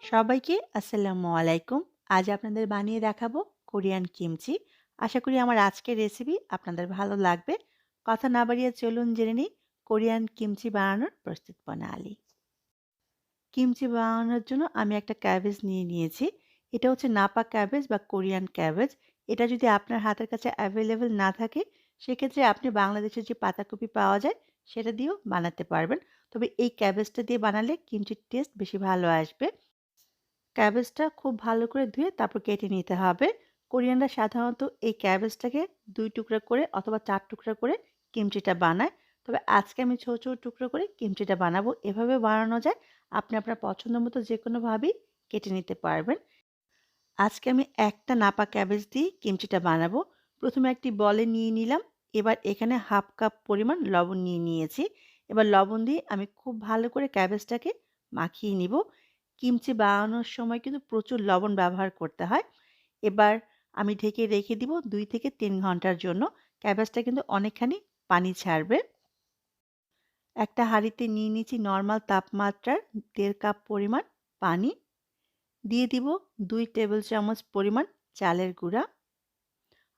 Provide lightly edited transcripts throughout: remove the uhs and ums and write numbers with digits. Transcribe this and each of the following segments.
সবাইকে আসসালামু আলাইকুম। আজ আপনাদের বানিয়ে দেখাবো কোরিয়ান কিমচি। আশা করি আমার আজকের রেসিপি আপনাদের ভালো লাগবে। কথা না বাড়িয়ে চলুন জেনে নিই কোরিয়ান কিমচি বানানোর প্রস্তুত প্রণালী। কিমচি বানানোর জন্য আমি একটা ক্যাবেজ নিয়ে নিয়েছি। এটা হচ্ছে নাপা ক্যাবেজ বা কোরিয়ান ক্যাবেজ। এটা যদি আপনার হাতের কাছে অ্যাভেলেবল না থাকে, সেক্ষেত্রে আপনি বাংলাদেশের যে পাতাকপি পাওয়া যায়, সেটা দিয়েও বানাতে পারবেন। তবে এই ক্যাবেজটা দিয়ে বানালে কিমচির টেস্ট বেশি ভালো আসবে। ক্যাবেজটা খুব ভালো করে ধুয়ে তারপর কেটে নিতে হবে। কোরিয়ানরা সাধারণত এই ক্যাবেজটাকে ২ টুকরা করে অথবা ৪ টুকরা করে কিমচিটা বানায়। তবে আজকে আমি ছোট, ছোট টুকরো করে কিমচিটা বানাবো। এভাবে বানানো যায়। আপনি আপনার পছন্দ মতো যেকোনোভাবেই কেটে নিতে পারবেন। আজকে আমি একটা নাপা ক্যাবেজ দিয়ে কিমচিটা বানাবো। প্রথমে একটি বলে নিয়ে নিলাম। এবার এখানে ১/২ কাপ পরিমাণ লবণ নিয়ে নিয়েছি। এবার লবণ দিয়ে আমি খুব ভালো করে ক্যাবেজটাকে মাখিয়ে নিব। কিমচি বানানোর সময় কিন্তু প্রচুর লবণ ব্যবহার করতে হয়। এবার আমি ঢেকে রেখে দিব ২ থেকে ৩ ঘন্টার জন্য। ক্যাবেজটা কিন্তু অনেকখানি পানি ছাড়বে। একটা হাঁড়িতে নিয়ে নিয়েছি নরমাল তাপমাত্রার ১.৫ কাপ পরিমাণ পানি। দিয়ে দিব ২ টেবিল চামচ পরিমাণ চালের গুঁড়া।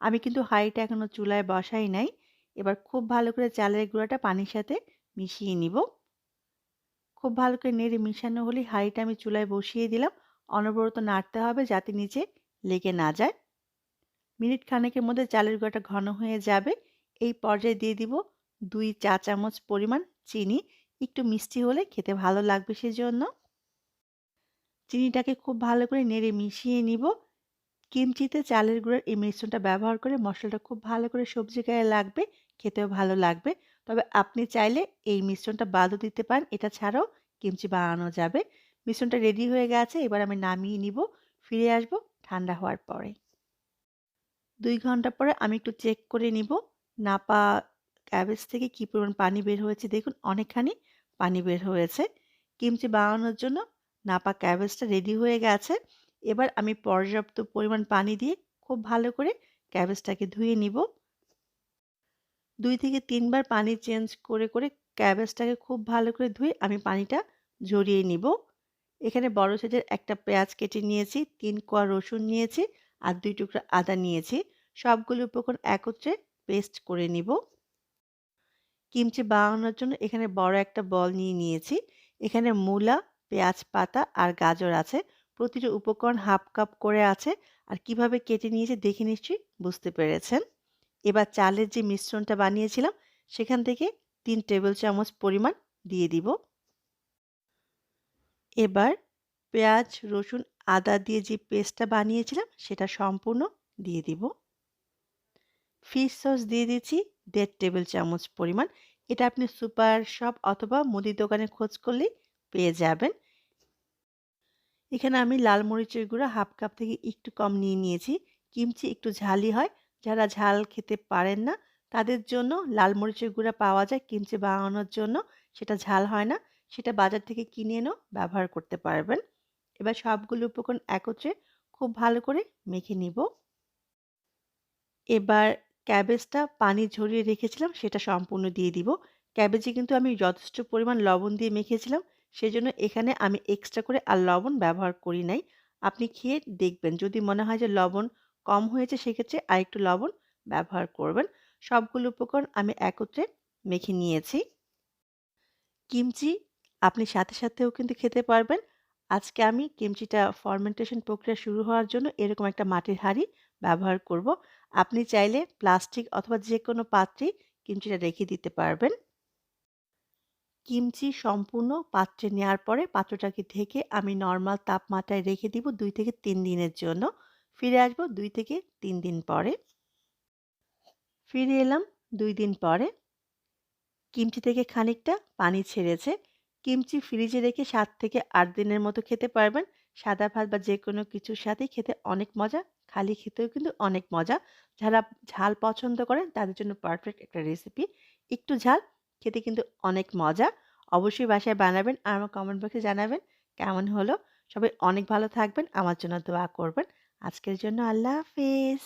আমি কিন্তু হাঁড়িটা এখনো চুলায় বসাই নাই। এবার খুব ভালো করে চালের গুঁড়াটা পানির সাথে মিশিয়ে নিব। খুব ভালো করে নেড়ে মিশানো হলেই হাঁড়িটা আমি চুলায় বসিয়ে দিলাম। অনবরত নাড়তে হবে যাতে নিচে লেগে না যায়। মিনিট খানেকের মধ্যে চালের গুঁড়াটা ঘন হয়ে যাবে। এই পর্যায়ে দিয়ে দিব ২ চা চামচ পরিমাণ চিনি। একটু মিষ্টি হলে খেতে ভালো লাগবে সেজন্য। চিনিটাকে খুব ভালো করে নেড়ে মিশিয়ে নিব। কিমচিতে চালের গুঁড়ার এই মিশ্রণটা ব্যবহার করে মসলাটা খুব ভালো করে সবজির গায়ে লাগবে, খেতেও ভালো লাগবে। তবে আপনি চাইলে এই মিশ্রণটা বাদও দিতে পারেন। এটা ছাড়াও কিমচি বানানো যাবে। মিশ্রণটা রেডি হয়ে গেছে। এবার আমি নামিয়ে নিব। ফিরে আসব ঠান্ডা হওয়ার পরে। ২ ঘন্টা পরে আমি একটু চেক করে নিব। নাপা ক্যাবেজ থেকে কি পরিমাণ পানি বের হয়েছে দেখুন অনেকখানি পানি বের হয়েছে। কিমচি বানানোর জন্য নাপা ক্যাবেজটা রেডি হয়ে গেছে। এবার আমি পর্যাপ্ত পরিমাণ পানি দিয়ে খুব ভালো করে ক্যাবেজটাকে ধুয়ে নিব। ২ থেকে ৩ বার পানি চেঞ্জ করে, করে ক্যাবেজটাকে খুব ভালো করে ধুয়ে আমি পানিটা ঝরিয়ে নিব। এখানে বড় সাইজের একটা পেঁয়াজ কেটে নিয়েছি, ৩ কোয়া রসুন নিয়েছি আর ২ টুকরা আদা নিয়েছি। সবগুলো উপকরণ একত্রে পেস্ট করে নিব। কিমচি বানানোর জন্য এখানে বড় একটা বল নিয়ে নিয়েছি। এখানে মূলা, পেঁয়াজ পাতা আর গাজর আছে। প্রতিটি উপকরণ ১/২ কাপ করে আছে। আর কিভাবে কেটে নিয়েছি দেখে নিশ্চয়ই বুঝতে পেরেছেন। এবার চালের যে মিশ্রণটা বানিয়েছিলাম সেখান থেকে ৩ টেবিল চামচ পরিমাণ দিয়ে দিব। এবার পেঁয়াজ, রসুন, আদা দিয়ে যে পেস্টটা বানিয়েছিলাম সেটা সম্পূর্ণ দিয়ে দিব। ফিশ সস দিয়ে দিচ্ছি ১.৫ টেবিল চামচ পরিমাণ। এটা আপনি সুপার শপ অথবা মুদির দোকানে খোঁজ করলেই পেয়ে যাবেন। এখানে আমি লাল মরিচের গুঁড়া ১/২ কাপ থেকে একটু কম নিয়ে নিয়েছি। কিমচি একটু ঝালই হয়। যারা ঝাল খেতে পারেন না তাদের জন্য লাল মরিচের গুঁড়া পাওয়া যায় কিমচি বানানোর জন্য। সেটা ঝাল হয় না। সেটা বাজার থেকে কিনে এনেও ব্যবহার করতে পারবেন। এবার সবগুলো উপকরণ একত্রে খুব ভালো করে মেখে নিব। এবার ক্যাবেজটা পানি ঝরিয়ে রেখেছিলাম সেটা সম্পূর্ণ দিয়ে দিব। ক্যাবেজে কিন্তু আমি যথেষ্ট পরিমাণ লবণ দিয়ে মেখেছিলাম। সেজন্য এখানে আমি এক্সট্রা করে আর লবণ ব্যবহার করি নাই। আপনি খেয়ে দেখবেন যদি মনে হয় যে লবণ কম হয়েছে সেক্ষেত্রে আরেকটু লবণ ব্যবহার করবেন। সবগুলো উপকরণ আমি একত্রে মেখে নিয়েছি। কিমচি আপনি সাথে সাথেও কিন্তু খেতে পারবেন। আজকে আমি কিমচিটা ফার্মেন্টেশন প্রক্রিয়া শুরু হওয়ার জন্য এরকম একটা মাটির হাঁড়ি ব্যবহার করব। আপনি চাইলে প্লাস্টিক অথবা যেকোনো পাত্রেই কিমচিটা রেখে দিতে পারবেন। কিমচি সম্পূর্ণ পাত্রে নেয়ার পরে পাত্রটাকে ঢেকে আমি নরমাল তাপমাত্রায় রেখে দিব ২ থেকে ৩ দিনের জন্য। ফিরে আসব ২ থেকে ৩ দিন পরে। ফিরে এলাম ২ দিন পরে। কিমচি থেকে খানিকটা পানি ছেড়েছে। কিমচি ফ্রিজে রেখে ৭ থেকে ৮ দিনের মতো খেতে পারবেন। সাদা ভাত বা যেকোনো কিছুর সাথেই খেতে অনেক মজা। খালি খেতেও কিন্তু অনেক মজা। যারা ঝাল পছন্দ করেন তাদের জন্য পারফেক্ট একটা রেসিপি। একটু ঝাল, খেতে কিন্তু অনেক মজা। অবশ্যই বাসায় বানাবেন আর আমার কমেন্ট বক্সে জানাবেন কেমন হলো। সবাই অনেক ভালো থাকবেন। আমার জন্য দোয়া করবেন। আজকের জন্য আল্লাহ হাফেজ।